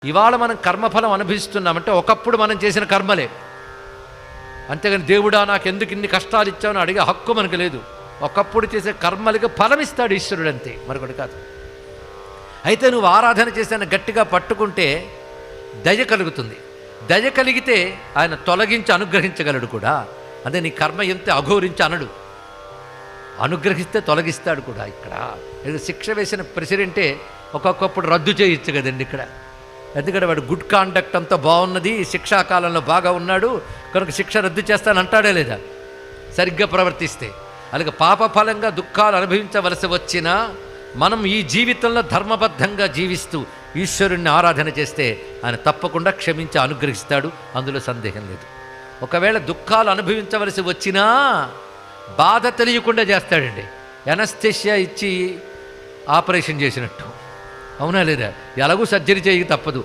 ఇవాళ మనం కర్మఫలం అనుభవిస్తున్నామంటే ఒకప్పుడు మనం చేసిన కర్మలే. అంతేగాని దేవుడా నాకెందుకు ఇన్ని కష్టాలు ఇచ్చావని అడిగే హక్కు మనకు లేదు. ఒకప్పుడు చేసే కర్మలకి ఫలం ఇస్తాడు ఈశ్వరుడు, అంతే, మరొకటి కాదు. అయితే నువ్వు ఆరాధన చేసిన గట్టిగా పట్టుకుంటే దయ కలుగుతుంది. దయ కలిగితే ఆయన తొలగించి అనుగ్రహించగలడు కూడా. అదే నీ కర్మ ఎంత అఘోరించి అనడు, అనుగ్రహిస్తే తొలగిస్తాడు కూడా. ఇక్కడ శిక్ష వేసిన ప్రెసిడెంటే ఒక్కొక్కప్పుడు రద్దు చేయొచ్చు కదండి ఇక్కడ. ఎందుకంటే వాడు గుడ్ కాండక్ట్ అంతా బాగున్నది, శిక్షాకాలంలో బాగా ఉన్నాడు కనుక శిక్ష రద్దు చేస్తానంటాడే లేదా సరిగ్గా ప్రవర్తిస్తే. అలాగే పాపఫలంగా దుఃఖాలు అనుభవించవలసి వచ్చినా మనం ఈ జీవితంలో ధర్మబద్ధంగా జీవిస్తూ ఈశ్వరుణ్ణి ఆరాధన చేస్తే ఆయన తప్పకుండా క్షమించి అనుగ్రహిస్తాడు, అందులో సందేహం లేదు. ఒకవేళ దుఃఖాలు అనుభవించవలసి వచ్చినా బాధ తెలియకుండా చేస్తాడండి. ఎనస్థెషియా ఇచ్చి ఆపరేషన్ చేసినట్టు, అవునా లేదా? ఎలాగూ సర్జరీ చేయక తప్పదు.